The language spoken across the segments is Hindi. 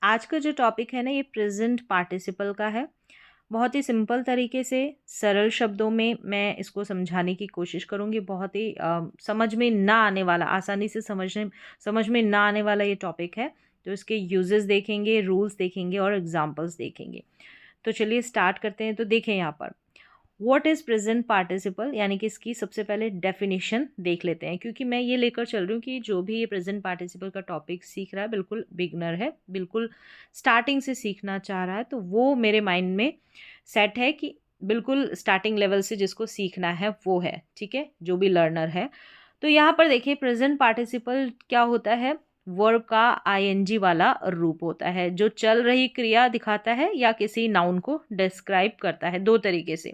आज का जो टॉपिक है ना ये प्रेजेंट पार्टिसिपल का है। बहुत ही सिंपल तरीके से सरल शब्दों में मैं इसको समझाने की कोशिश करूँगी। बहुत ही समझ में ना आने वाला, आसानी से समझ में ना आने वाला ये टॉपिक है। तो इसके यूजेस देखेंगे, रूल्स देखेंगे और एग्जांपल्स देखेंगे। तो चलिए स्टार्ट करते हैं। तो देखें यहाँ पर व्हाट इज़ प्रेजेंट पार्टिसिपल, यानी कि इसकी सबसे पहले डेफिनेशन देख लेते हैं, क्योंकि मैं ये लेकर चल रही हूँ कि जो भी ये प्रेजेंट पार्टिसिपल का टॉपिक सीख रहा है बिल्कुल बिगनर है, बिल्कुल स्टार्टिंग से सीखना चाह रहा है, तो वो मेरे माइंड में सेट है कि बिल्कुल स्टार्टिंग लेवल से जिसको सीखना है वो है, ठीक है, जो भी लर्नर है। तो यहाँ पर देखिए प्रेजेंट पार्टिसिपल क्या होता है, वर्ब का आईएनजी वाला रूप होता है जो चल रही क्रिया दिखाता है या किसी नाउन को डिस्क्राइब करता है। दो तरीके से,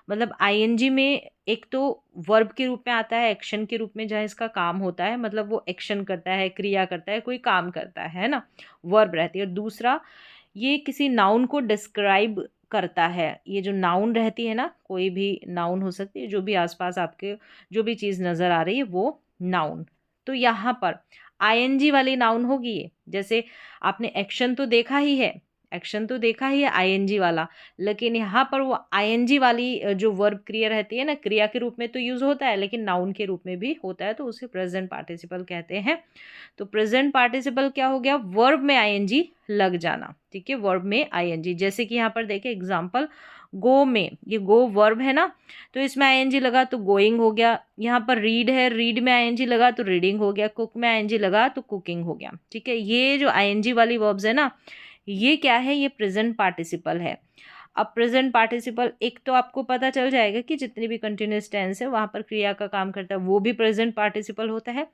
मतलब आईएनजी में एक तो वर्ब के रूप में आता है, एक्शन के रूप में जहाँ इसका काम होता है, मतलब वो एक्शन करता है, क्रिया करता है, कोई काम करता है ना, वर्ब रहती है। और दूसरा ये किसी नाउन को डिस्क्राइब करता है। ये जो नाउन रहती है ना, कोई भी नाउन हो सकती है, जो भी आसपास आपके जो भी चीज़ नज़र आ रही है वो नाउन। तो यहाँ पर आईएनजी वाली नाउन होगी ये। जैसे आपने एक्शन तो देखा ही है, एक्शन तो देखा ही है आईएनजी वाला, लेकिन यहाँ पर वो आईएनजी वाली जो वर्ब क्रिया रहती है ना, क्रिया के रूप में तो यूज़ होता है लेकिन नाउन के रूप में भी होता है, तो उसे प्रेजेंट पार्टिसिपल कहते हैं। तो प्रेजेंट पार्टिसिपल क्या हो गया, वर्ब में आईएनजी लग जाना, ठीक है, वर्ब में आईएनजी। जैसे कि यहाँ पर देखिए एग्जाम्पल, गो में, ये गो वर्ब है ना, तो इसमें आईएनजी लगा तो गोइंग हो गया। यहाँ पर रीड है, रीड में आईएनजी लगा तो रीडिंग हो गया। कुक में आईएनजी लगा तो कुकिंग हो गया, ठीक है। ये जो आईएनजी वाली वर्ब्स है ना, ये क्या है, ये प्रेजेंट पार्टिसिपल है। अब प्रेजेंट पार्टिसिपल एक तो आपको पता चल जाएगा कि जितनी भी कंटिन्यूअस टेंस है वहाँ पर क्रिया का काम करता है वो भी प्रेजेंट पार्टिसिपल होता है।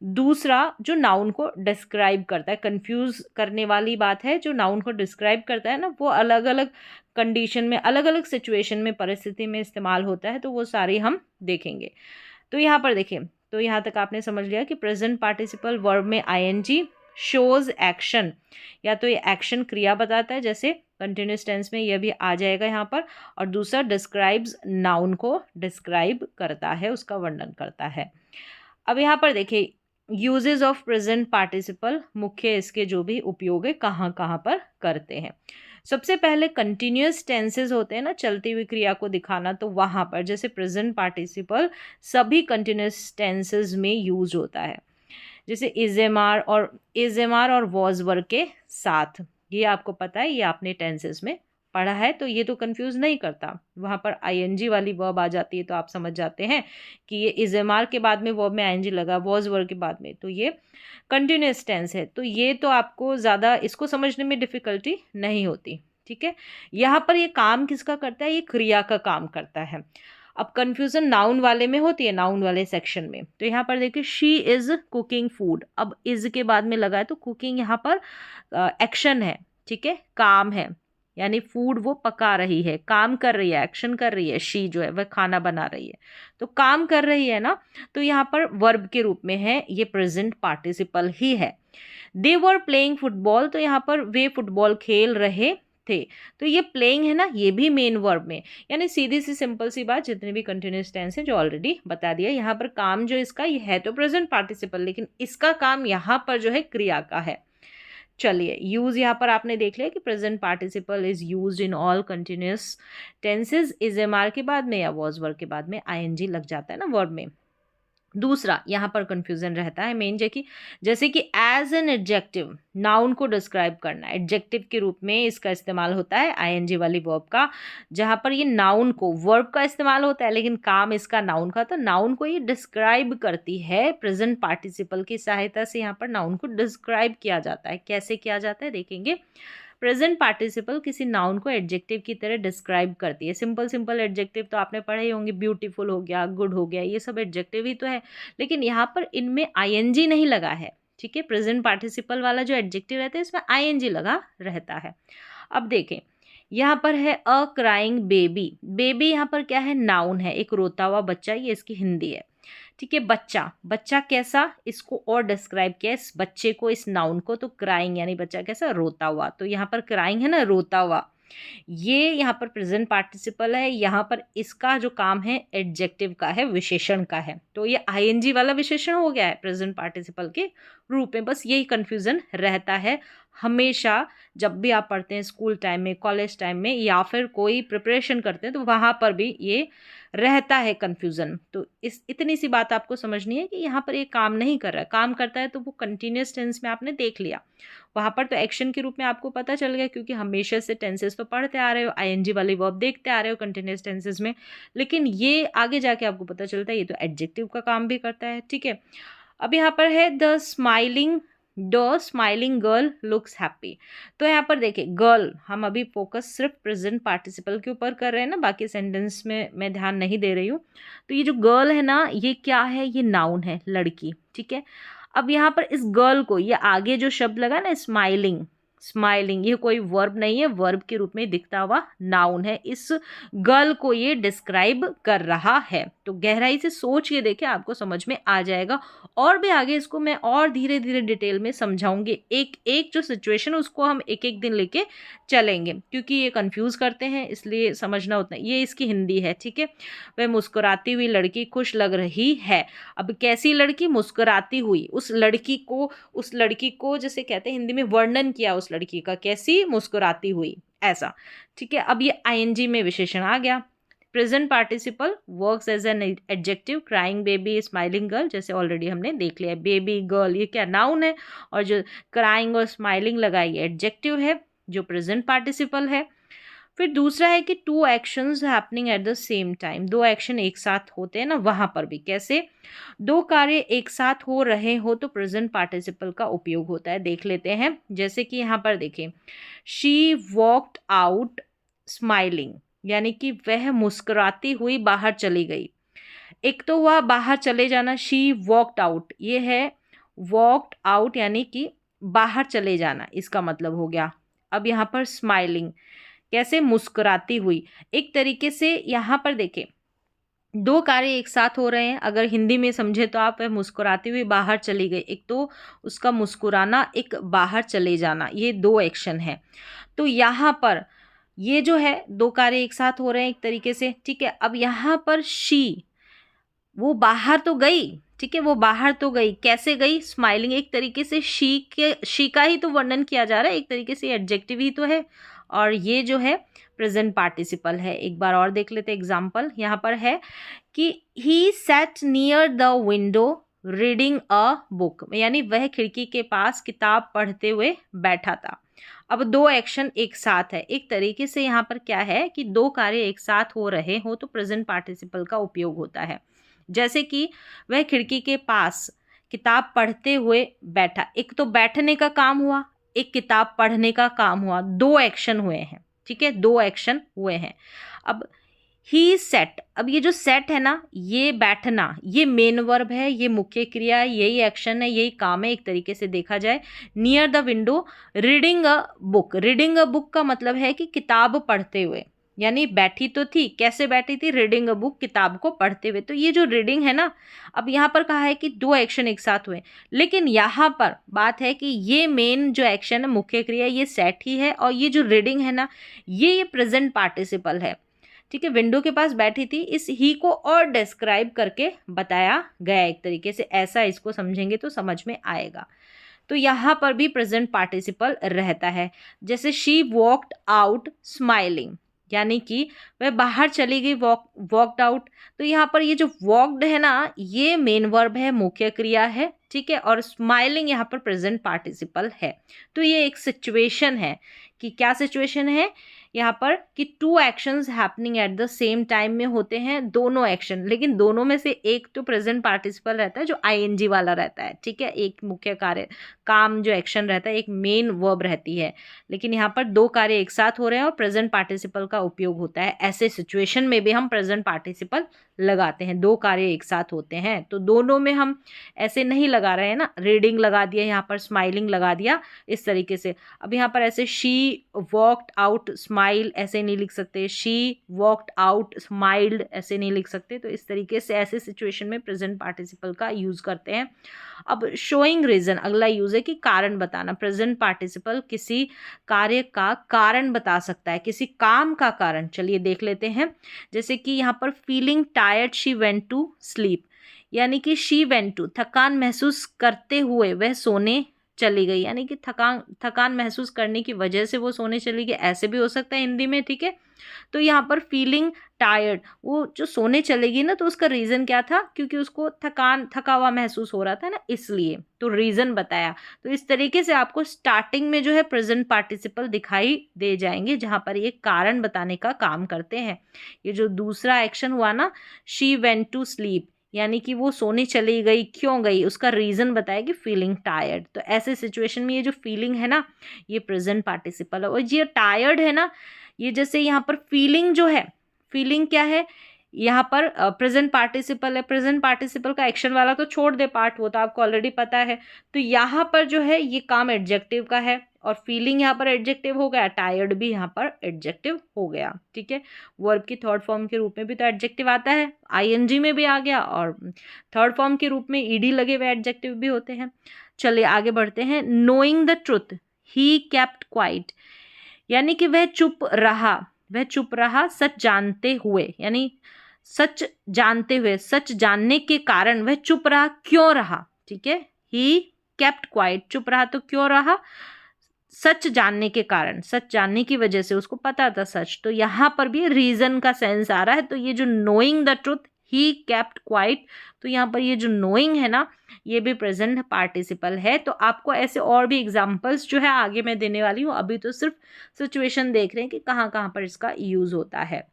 दूसरा जो नाउन को डिस्क्राइब करता है, कंफ्यूज करने वाली बात है, जो नाउन को डिस्क्राइब करता है ना, वो अलग अलग कंडीशन में, अलग अलग सिचुएशन में, परिस्थिति में इस्तेमाल होता है, तो वो सारी हम देखेंगे। तो यहाँ पर देखिए, तो यहाँ तक आपने समझ लिया कि प्रेजेंट पार्टिसिपल वर्ब में आईएनजी शोज एक्शन, या तो ये एक्शन क्रिया बताता है, जैसे कंटिन्यूस टेंस में यह भी आ जाएगा यहाँ पर। और दूसरा डिस्क्राइब्स, नाउन को डिस्क्राइब करता है, उसका वर्णन करता है। अब यहाँ पर देखिए यूजेस ऑफ प्रेजेंट पार्टिसिपल, मुख्य इसके जो भी उपयोग है कहाँ कहाँ पर करते हैं। सबसे पहले कंटिन्यूअस टेंसेज होते हैं ना, चलती हुई क्रिया को दिखाना, तो वहाँ पर जैसे प्रेजेंट पार्टिसिपल सभी कंटिन्यूअस टेंसेज में यूज होता है। जैसे इज़ेमार और वॉज वर्ग के साथ, ये आपको पता है, ये आपने टेंसेस में पढ़ा है, तो ये तो कंफ्यूज नहीं करता। वहाँ पर आईएनजी वाली वर्ब आ जाती है तो आप समझ जाते हैं कि ये इज़ेमार के बाद में वर्ब में आईएनजी लगा, वॉज वर्ग के बाद में, तो ये कंटिन्यूअस टेंस है। तो ये तो आपको ज़्यादा इसको समझने में डिफ़िकल्टी नहीं होती, ठीक है। यहाँ पर ये काम किसका करता है, ये क्रिया का काम करता है। अब कंफ्यूजन नाउन वाले में होती है, नाउन वाले सेक्शन में। तो यहाँ पर देखिए शी इज़ कुकिंग फूड, अब इज़ के बाद में लगा है तो कुकिंग यहाँ पर एक्शन है, ठीक है, काम है, यानी फूड वो पका रही है, काम कर रही है, एक्शन कर रही है। शी जो है वह खाना बना रही है, तो काम कर रही है ना, तो यहाँ पर वर्ब के रूप में है, ये प्रेजेंट पार्टिसिपल ही है। दे वर प्लेइंग फुटबॉल, तो यहाँ पर वे फुटबॉल खेल रहे थे, तो ये प्लेइंग है ना, ये भी मेन वर्ब में, यानी सीधी सी सिंपल सी बात, जितने भी कंटिन्यूअस टेंस है जो ऑलरेडी बता दिया। यहाँ पर काम जो इसका ये है तो प्रेजेंट पार्टिसिपल, लेकिन इसका काम यहाँ पर जो है क्रिया का है। चलिए यूज यहाँ पर आपने देख लिया कि present participle is used in all continuous tenses. इज़ेमार के बाद में या वॉज वर्ब के बाद में आईएनजी लग जाता है ना वर्ब में। दूसरा यहाँ पर कंफ्यूजन रहता है मेन, जैसे कि एज एन एडजेक्टिव, नाउन को डिस्क्राइब करना, एडजेक्टिव के रूप में इसका इस्तेमाल होता है आईएनजी वाली वर्ब का, जहाँ पर ये नाउन को, वर्ब का इस्तेमाल होता है लेकिन काम इसका नाउन का, तो नाउन को ये डिस्क्राइब करती है। प्रेजेंट पार्टिसिपल की सहायता से यहाँ पर नाउन को डिस्क्राइब किया जाता है। कैसे किया जाता है देखेंगे। प्रेजेंट पार्टिसिपल किसी नाउन को एडजेक्टिव की तरह डिस्क्राइब करती है। सिंपल सिंपल एडजेक्टिव तो आपने पढ़े ही होंगे, ब्यूटीफुल हो गया, गुड हो गया, ये सब एडजेक्टिव ही तो है, लेकिन यहाँ पर इनमें आईएनजी नहीं लगा है, ठीक है। प्रेजेंट पार्टिसिपल वाला जो एडजेक्टिव रहता है इसमें आईएनजी लगा रहता है। अब देखें यहाँ पर है अ क्राइंग बेबी, बेबी यहाँ पर क्या है, नाउन है, एक रोता हुआ बच्चा, ये इसकी हिंदी है, ठीक है। बच्चा, बच्चा कैसा, इसको और डिस्क्राइब किया इस बच्चे को, इस नाउन को, तो क्राइंग यानी बच्चा कैसा, रोता हुआ, तो यहाँ पर क्राइंग है ना, रोता हुआ, ये यहाँ पर प्रेजेंट पार्टिसिपल है। यहाँ पर इसका जो काम है एडजेक्टिव का है, विशेषण का है, तो ये आईएनजी वाला विशेषण हो गया है प्रेजेंट पार्टिसिपल के रूप में। बस यही कंफ्यूजन रहता है हमेशा जब भी आप पढ़ते हैं स्कूल टाइम में, कॉलेज टाइम में, या फिर कोई प्रिपरेशन करते हैं, तो वहाँ पर भी ये रहता है कन्फ्यूज़न। तो इस इतनी सी बात आपको समझनी है कि यहाँ पर ये काम नहीं कर रहा है, काम करता है तो वो कंटिन्यूअस टेंस में आपने देख लिया। वहाँ पर तो एक्शन के रूप में आपको पता चल गया, क्योंकि हमेशा से टेंसेस तो पढ़ते आ रहे हो, आईएनजी वाली वर्ब देखते आ रहे हो कंटिन्यूअस टेंसेस में। लेकिन ये आगे जाके आपको पता चलता है ये तो एडजेक्टिव का काम भी करता है, ठीक है। अब यहाँ पर है the smiling girl looks happy. तो यहाँ पर देखिए गर्ल, हम अभी फोकस सिर्फ प्रेजेंट पार्टिसिपल के ऊपर कर रहे हैं ना, बाकी सेंटेंस में मैं ध्यान नहीं दे रही हूँ। तो ये जो गर्ल है ना, ये क्या है, ये नाउन है, लड़की, ठीक है। अब यहाँ पर इस गर्ल को, ये आगे जो शब्द लगा ना स्माइलिंग, स्माइलिंग, ये कोई वर्ब नहीं है, वर्ब के रूप में दिखता हुआ नाउन है। इस गर्ल को ये डिस्क्राइब कर रहा है। तो गहराई से सोच के देखें, आपको समझ में आ जाएगा। और भी आगे इसको मैं और धीरे धीरे डिटेल में समझाऊंगी। एक एक जो सिचुएशन उसको हम एक एक दिन लेके चलेंगे, क्योंकि ये कंफ्यूज करते हैं, इसलिए समझना उतना। ये इसकी हिंदी है, ठीक है। वह मुस्कुराती हुई लड़की खुश लग रही है। अब कैसी लड़की, मुस्कुराती हुई। उस लड़की को जैसे कहते हैं हिंदी में वर्णन किया उस लड़की का, कैसी, मुस्कुराती हुई, ऐसा, ठीक है। अब ये आईएनजी में विशेषण आ गया। Present participle works as an adjective, crying baby, smiling girl, जैसे ऑलरेडी हमने देख लिया। बेबी, गर्ल, ये क्या नाउन है, और जो क्राइंग और स्माइलिंग लगाई एडजेक्टिव है, जो प्रेजेंट पार्टिसिपल है। फिर दूसरा है कि two actions happening at the same time, दो एक्शन एक साथ होते हैं ना, वहां पर भी कैसे, दो कार्य एक साथ हो रहे हो तो प्रेजेंट पार्टिसिपल का उपयोग होता है। देख लेते हैं, जैसे कि यहाँ पर देखें, शी वॉक्ड आउट स्माइलिंग, यानी कि वह मुस्कुराती हुई बाहर चली गई। एक तो हुआ बाहर चले जाना, शी वॉक्ड आउट, ये है वॉक्ड आउट यानी कि बाहर चले जाना, इसका मतलब हो गया। अब यहाँ पर स्माइलिंग, कैसे, मुस्कुराती हुई। एक तरीके से यहाँ पर देखें, दो कार्य एक साथ हो रहे हैं। अगर हिंदी में समझे तो आप, वह मुस्कुराती हुई बाहर चली गई, एक तो उसका मुस्कुराना, एक बाहर चले जाना, ये दो एक्शन है। तो यहाँ पर ये जो है दो कार्य एक साथ हो रहे हैं एक तरीके से, ठीक है। अब यहाँ पर शी, वो बाहर तो गई, ठीक है, वो बाहर तो गई, कैसे गई, स्माइलिंग। एक तरीके से शी का ही तो वर्णन किया जा रहा है, एक तरीके से एडजेक्टिव ही तो है, और ये जो है प्रेजेंट पार्टिसिपल है। एक बार और देख लेते एग्जाम्पल, यहाँ पर है कि he sat near the window reading a book, यानी वह खिड़की के पास किताब पढ़ते हुए बैठा था। अब दो एक्शन एक साथ है, एक तरीके से यहाँ पर क्या है कि दो कार्य एक साथ हो रहे हो तो प्रेजेंट पार्टिसिपल का उपयोग होता है। जैसे कि वह खिड़की के पास किताब पढ़ते हुए बैठा, एक तो बैठने का काम हुआ, एक किताब पढ़ने का काम हुआ, दो एक्शन हुए हैं, ठीक है, दो एक्शन हुए हैं। अब ही सेट, अब ये जो सेट है ना, ये बैठना, ये मेन वर्ब है, ये मुख्य क्रिया, यही एक्शन है, यही काम है एक तरीके से देखा जाए। Near the window reading a book, reading a book का मतलब है कि किताब पढ़ते हुए, यानी बैठी तो थी, कैसे बैठी थी, रीडिंग अ बुक, किताब को पढ़ते हुए। तो ये जो रीडिंग है ना, अब यहाँ पर कहा है कि दो एक्शन एक साथ हुए, लेकिन यहाँ पर बात है कि ये मेन जो एक्शन है, मुख्य क्रिया, ये सेट ही है, और ये जो रीडिंग है ना, ये प्रेजेंट पार्टिसिपल है, ठीक है। विंडो के पास बैठी थी, इस ही को और डिस्क्राइब करके बताया गया एक तरीके से, ऐसा इसको समझेंगे तो समझ में आएगा। तो यहाँ पर भी प्रेजेंट पार्टिसिपल रहता है। जैसे शी वॉक्ड आउट स्माइलिंग, यानी कि वह बाहर चली गई, वॉक्ड आउट। तो यहाँ पर ये जो वॉक्ड है ना, ये मेन वर्ब है, मुख्य क्रिया है, ठीक है, और स्माइलिंग यहाँ पर प्रेजेंट पार्टिसिपल है। तो ये एक सिचुएशन है कि क्या सिचुएशन है यहाँ पर कि two actions happening at the same time में होते हैं, दोनों एक्शन, लेकिन दोनों में से एक तो प्रेजेंट पार्टिसिपल रहता है जो आईएनजी वाला रहता है, ठीक है, एक मुख्य कार्य काम जो एक्शन रहता है, एक मेन वर्ब रहती है। लेकिन यहाँ पर दो कार्य एक साथ हो रहे हैं और प्रेजेंट पार्टिसिपल का उपयोग होता है। ऐसे सिचुएशन में भी हम प्रेजेंट पार्टिसिपल लगाते हैं, दो कार्य एक साथ होते हैं तो दोनों में हम ऐसे नहीं लगा रहे हैं ना, रीडिंग लगा दिया, यहाँ पर स्माइलिंग लगा दिया, इस तरीके से। अब यहाँ पर ऐसे शी वॉक्ड आउट स्माइल ऐसे नहीं लिख सकते, शी वॉक्ड आउट स्माइल्ड ऐसे नहीं लिख सकते। तो इस तरीके से ऐसे सिचुएशन में प्रेजेंट पार्टिसिपल का यूज करते हैं। अब शोइंग रीजन, अगला यूज है कि कारण बताना। प्रेजेंट पार्टिसिपल किसी कार्य का कारण बता सकता है, किसी काम का कारण। चलिए देख लेते हैं, जैसे कि यहाँ पर feeling tired she went to sleep, यानी कि शी वेंट टू, थकान महसूस करते हुए वह सोने चली गई, यानी कि थकान थकान महसूस करने की वजह से वो सोने चली गई, ऐसे भी हो सकता है हिंदी में, ठीक है। तो यहाँ पर फीलिंग टायर्ड, वो जो सोने चलेगी ना, तो उसका रीज़न क्या था, क्योंकि उसको थका हुआ महसूस हो रहा था ना, इसलिए तो रीज़न बताया। तो इस तरीके से आपको स्टार्टिंग में जो है प्रेजेंट पार्टिसिपल दिखाई दे जाएंगे, जहाँ पर ये कारण बताने का काम करते हैं। ये जो दूसरा एक्शन हुआ ना, शी वेंट टू स्लीप, यानी कि वो सोने चली गई, क्यों गई, उसका रीज़न बताएगी फीलिंग टायर्ड। तो ऐसे सिचुएशन में ये जो फीलिंग है ना, ये प्रेजेंट पार्टिसिपल है। और ये टायर्ड है ना, ये जैसे यहाँ पर फीलिंग जो है, फीलिंग क्या है, यहाँ पर प्रेजेंट पार्टिसिपल है। प्रेजेंट पार्टिसिपल का एक्शन वाला तो छोड़ दे पार्ट, वो तो आपको ऑलरेडी पता है। तो यहाँ पर जो है ये काम एडजेक्टिव का है, और फीलिंग यहाँ पर एडजेक्टिव हो गया, टायर्ड भी यहाँ पर एडजेक्टिव हो गया, ठीक है। वर्ब की थर्ड फॉर्म के रूप में भी तो एडजेक्टिव आता है, आईएनजी में भी आ गया, और थर्ड फॉर्म के रूप में ईडी लगे हुए एडजेक्टिव भी होते हैं। चलिए आगे बढ़ते हैं। Knowing the truth he kept quite, यानी कि वह चुप रहा, वह चुप रहा सच जानते हुए, यानी सच जानते हुए, सच जानने के कारण वह चुप रहा, क्यों रहा, ठीक है। ही केप्ट क्वाइट, चुप रहा तो क्यों रहा, सच जानने के कारण, सच जानने की वजह से, उसको पता था सच। तो यहाँ पर भी रीजन का सेंस आ रहा है। तो ये जो knowing the truth he kept quite, तो यहाँ पर ये जो नोइंग है ना, ये भी प्रेजेंट पार्टिसिपल है। तो आपको ऐसे और भी एग्जांपल्स जो है आगे मैं देने वाली हूँ, अभी तो सिर्फ सिचुएशन देख रहे हैं कि कहाँ कहाँ पर इसका यूज होता है।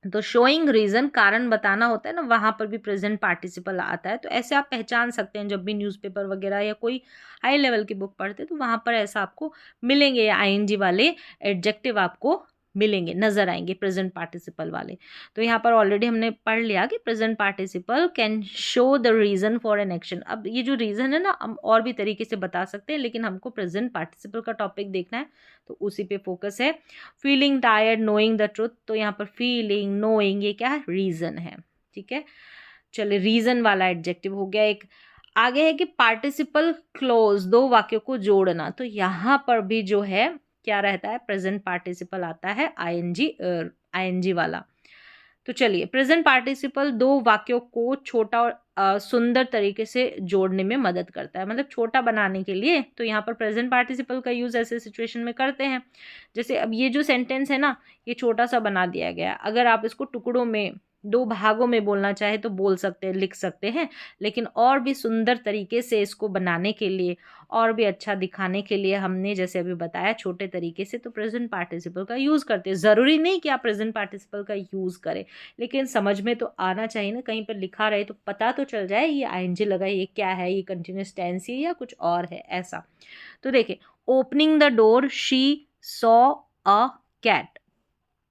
तो शोइंग रीजन, कारण बताना होता है ना, वहां पर भी प्रेजेंट पार्टिसिपल आता है। तो ऐसे आप पहचान सकते हैं, जब भी न्यूज़पेपर वगैरह या कोई हाई लेवल की बुक पढ़ते तो वहां पर ऐसा आपको मिलेंगे, आईएनजी वाले एडजेक्टिव आपको मिलेंगे, नजर आएंगे प्रेजेंट पार्टिसिपल वाले। तो यहाँ पर ऑलरेडी हमने पढ़ लिया कि present participle can show the reason for an action. अब ये जो रीजन है ना, हम और भी तरीके से बता सकते हैं, लेकिन हमको प्रेजेंट पार्टिसिपल का टॉपिक देखना है, तो उसी पे फोकस है। Feeling tired, knowing the truth, तो यहाँ पर फीलिंग, नोइंग, ये क्या है, रीजन है, ठीक है। चलिए रीजन वाला एडजेक्टिव हो गया एक। आगे है कि पार्टिसिपल क्लोज, दो वाक्यों को जोड़ना। तो यहाँ पर भी जो है क्या रहता है, प्रेजेंट पार्टिसिपल आता है, आईएनजी वाला। तो चलिए, प्रेजेंट पार्टिसिपल दो वाक्यों को छोटा और सुंदर तरीके से जोड़ने में मदद करता है, मतलब छोटा बनाने के लिए। तो यहाँ पर प्रेजेंट पार्टिसिपल का यूज ऐसे सिचुएशन में करते हैं, जैसे अब ये जो सेंटेंस है ना, ये छोटा सा बना दिया गया। अगर आप इसको टुकड़ों में, दो भागों में बोलना चाहे तो बोल सकते हैं, लिख सकते हैं, लेकिन और भी सुंदर तरीके से इसको बनाने के लिए, और भी अच्छा दिखाने के लिए, हमने जैसे अभी बताया छोटे तरीके से, तो प्रेजेंट पार्टिसिपल का यूज़ करते हैं। ज़रूरी नहीं कि आप प्रेजेंट पार्टिसिपल का यूज़ करें, लेकिन समझ में तो आना चाहिए ना, कहीं पर लिखा रहे तो पता तो चल जाए ये आईएनजी लगा, ये क्या है, ये कंटिन्यूस टेंस है या कुछ और है, ऐसा। तो देखिए, opening the door she saw a cat,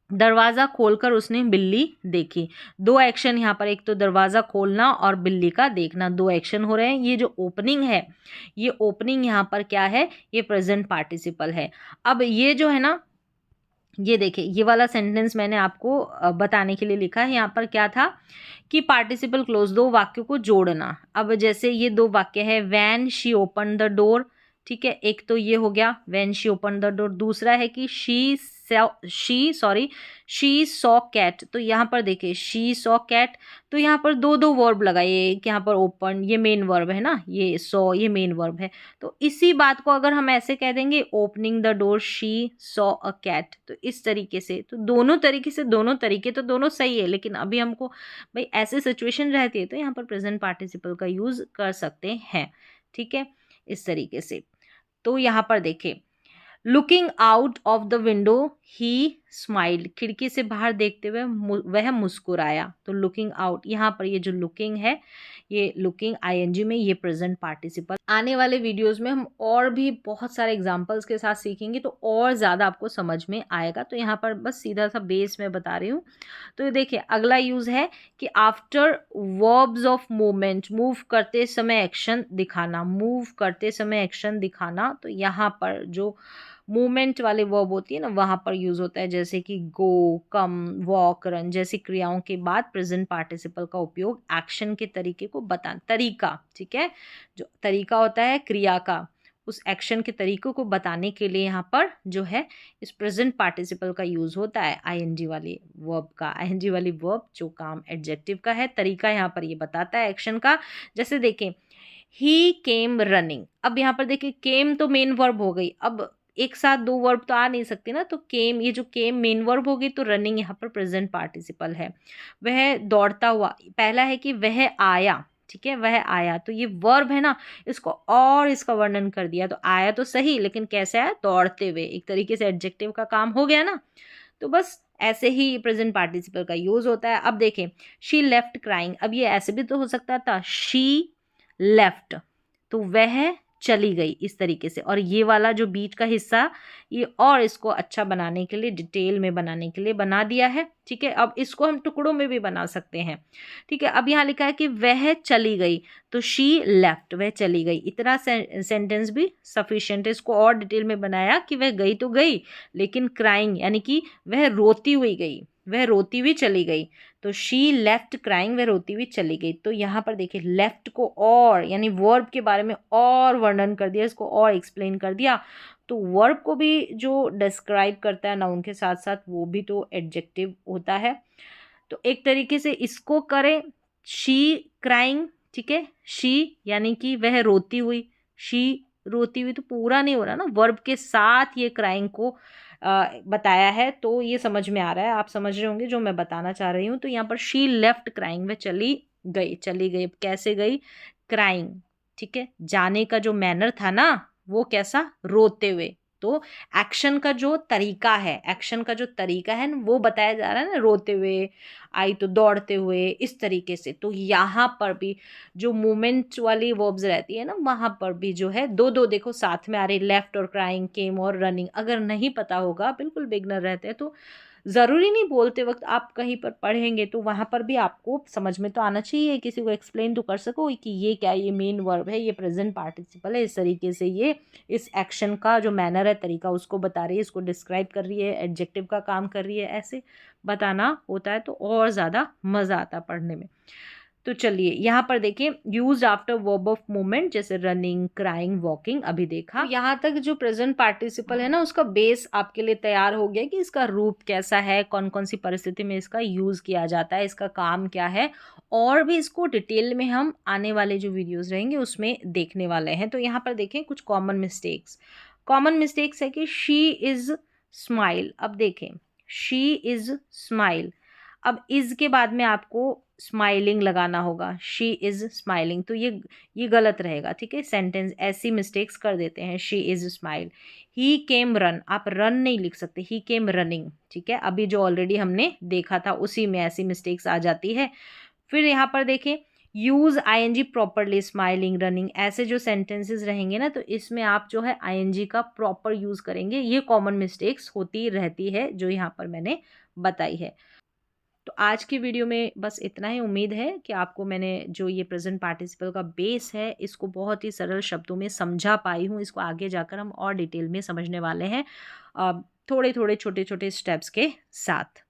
दरवाज़ा खोलकर उसने बिल्ली देखी। दो एक्शन यहाँ पर, एक तो दरवाज़ा खोलना और बिल्ली का देखना, दो एक्शन हो रहे हैं। ये जो ओपनिंग है, ये ओपनिंग यहाँ पर क्या है, ये प्रेजेंट पार्टिसिपल है। अब ये जो है ना, ये देखिए, ये वाला सेंटेंस मैंने आपको बताने के लिए लिखा है। यहाँ पर क्या था कि पार्टिसिपल क्लोज, दो वाक्यों को जोड़ना। अब जैसे ये दो वाक्य है, when she open the door, ठीक है, एक तो ये हो गया when she open the door. दूसरा है कि शी सॉ कैट। तो यहाँ पर देखिए, शी सॉ कैट, तो यहाँ पर दो दो वर्ब लगाइए। एक यहाँ पर ओपन, ये मेन वर्ब है ना, ये सॉ, ये मेन वर्ब है। तो इसी बात को अगर हम ऐसे कह देंगे, opening the door she saw a cat, तो इस तरीके से, तो दोनों तरीके से, दोनों तरीके तो दोनों सही है, लेकिन अभी हमको भाई ऐसे सिचुएशन रहती है तो यहाँ पर प्रेजेंट पार्टिसिपल का यूज कर सकते हैं, ठीक है, इस तरीके से। तो यहाँ पर देखें, looking out of the window he smiled, खिड़की से बाहर देखते हुए वह मुस्कुराया। तो लुकिंग आउट, यहाँ पर ये जो लुकिंग है, ये लुकिंग आईएनजी में, ये प्रेजेंट पार्टिसिपल। आने वाले वीडियोस में हम और भी बहुत सारे एग्जांपल्स के साथ सीखेंगे, तो और ज़्यादा आपको समझ में आएगा। तो यहाँ पर बस सीधा सा बेस में बता रही हूँ। तो ये देखिए, अगला यूज है कि after verbs of movement, move करते समय एक्शन दिखाना, मूव करते समय एक्शन दिखाना। तो यहाँ पर जो मूवमेंट वाले वर्ब होती है ना, वहां पर यूज होता है, जैसे कि गो, कम, वॉक, रन जैसी क्रियाओं के बाद प्रेजेंट पार्टिसिपल का उपयोग एक्शन के तरीके को बता, तरीका, ठीक है, जो तरीका होता है क्रिया का, उस एक्शन के तरीकों को बताने के लिए यहाँ पर जो है इस प्रेजेंट पार्टिसिपल का यूज होता है, आईएनजी वाली वर्ब का। आईएनजी वाली वर्ब जो काम एडजेक्टिव का है, तरीका यहाँ पर ये बताता है एक्शन का। जैसे देखें, ही केम रनिंग। अब यहाँ पर देखिए केम तो मेन वर्ब हो गई, अब एक साथ दो वर्ब तो आ नहीं सकती ना, तो केम, ये जो केम मेन वर्ब हो गई, तो रनिंग यहाँ पर प्रेजेंट पार्टिसिपल है। वह दौड़ता हुआ, पहला है कि वह आया, ठीक है, वह आया, तो ये वर्ब है ना, इसको और इसका वर्णन कर दिया, तो आया तो सही, लेकिन कैसे आया, दौड़ते हुए, एक तरीके से एडजेक्टिव का काम हो गया ना। तो बस ऐसे ही प्रेजेंट पार्टिसिपल का यूज होता है। अब देखें, शी लेफ्ट क्राइंग, अब ये ऐसे भी तो हो सकता था, शी लेफ्ट, तो वह चली गई, इस तरीके से। और ये वाला जो बीच का हिस्सा, ये और इसको अच्छा बनाने के लिए, डिटेल में बनाने के लिए बना दिया है, ठीक है। अब इसको हम टुकड़ों में भी बना सकते हैं, ठीक है। अब यहाँ लिखा है कि वह चली गई, तो शी लेफ्ट, वह चली गई, इतना सेंटेंस भी सफिशिएंट है। इसको और डिटेल में बनाया कि वह गई तो गई, लेकिन क्राइंग यानी कि वह रोती हुई गई, वह रोती हुई चली गई, तो शी लेफ्ट क्राइंग, वह रोती हुई चली गई। तो यहाँ पर देखिए लेफ्ट को और यानी वर्ब के बारे में और वर्णन कर दिया, इसको और एक्सप्लेन कर दिया। तो वर्ब को भी जो डिस्क्राइब करता है नाउन के साथ साथ, वो भी तो एडजेक्टिव होता है। तो एक तरीके से इसको करें, शी क्राइंग, ठीक है, शी यानी कि वह रोती हुई, शी रोती हुई, तो पूरा नहीं हो रहा ना, वर्ब के साथ ये क्राइंग को बताया है, तो ये समझ में आ रहा है, आप समझ रहे होंगे जो मैं बताना चाह रही हूँ। तो यहाँ पर शी लेफ्ट क्राइंग, वह चली गई, चली गई, कैसे गई, क्राइंग, ठीक है। जाने का जो मैनर था ना, वो कैसा, रोते हुए, तो एक्शन का जो तरीका है, एक्शन का जो तरीका है ना, वो बताया जा रहा है ना, रोते हुए आई तो दौड़ते हुए, इस तरीके से। तो यहाँ पर भी जो मूवमेंट वाली वर्ब्स रहती है ना, वहाँ पर भी जो है दो दो देखो साथ में आ रही, लेफ्ट और क्राइंग, केम और रनिंग। अगर नहीं पता होगा, बिल्कुल बिगनर रहते हैं, तो ज़रूरी नहीं बोलते वक्त आप कहीं पर पढ़ेंगे तो वहाँ पर भी आपको समझ में तो आना चाहिए, किसी को एक्सप्लेन तो कर सको कि ये क्या, ये मेन वर्ब है, ये प्रेजेंट पार्टिसिपल है, इस तरीके से ये इस एक्शन का जो मैनर है, तरीका, उसको बता रही है, इसको डिस्क्राइब कर रही है, एडजेक्टिव का काम कर रही है, ऐसे बताना होता है, तो और ज़्यादा मज़ा आता है पढ़ने में। तो चलिए यहाँ पर देखिए, use after verb of movement, जैसे रनिंग, क्राइंग, वॉकिंग, अभी देखा। तो यहाँ तक जो प्रेजेंट पार्टिसिपल है ना, उसका बेस आपके लिए तैयार हो गया कि इसका रूप कैसा है, कौन कौन सी परिस्थिति में इसका यूज किया जाता है, इसका काम क्या है, और भी इसको डिटेल में हम आने वाले जो वीडियोज रहेंगे उसमें देखने वाले हैं। तो यहाँ पर देखें कुछ कॉमन मिस्टेक्स। कॉमन मिस्टेक्स है कि शी इज स्माइल। अब देखें, शी इज स्माइल, अब इज के बाद में आपको स्माइलिंग लगाना होगा, शी इज स्माइलिंग, तो ये गलत रहेगा, ठीक है। सेंटेंस ऐसी मिस्टेक्स कर देते हैं, she is smile. He came run, आप रन नहीं लिख सकते, ही केम रनिंग, ठीक है। अभी जो ऑलरेडी हमने देखा था उसी में ऐसी मिस्टेक्स आ जाती है। फिर यहाँ पर देखें, use ING properly, smiling, running, ऐसे जो सेंटेंसेस रहेंगे ना, तो इसमें आप जो है आईएनजी का प्रॉपर यूज करेंगे। ये कॉमन मिस्टेक्स होती रहती है जो यहाँ पर मैंने बताई है। तो आज की वीडियो में बस इतना ही। उम्मीद है कि आपको मैंने जो ये प्रेजेंट पार्टिसिपल का बेस है, इसको बहुत ही सरल शब्दों में समझा पाई हूँ। इसको आगे जाकर हम और डिटेल में समझने वाले हैं, थोड़े थोड़े छोटे छोटे स्टेप्स के साथ।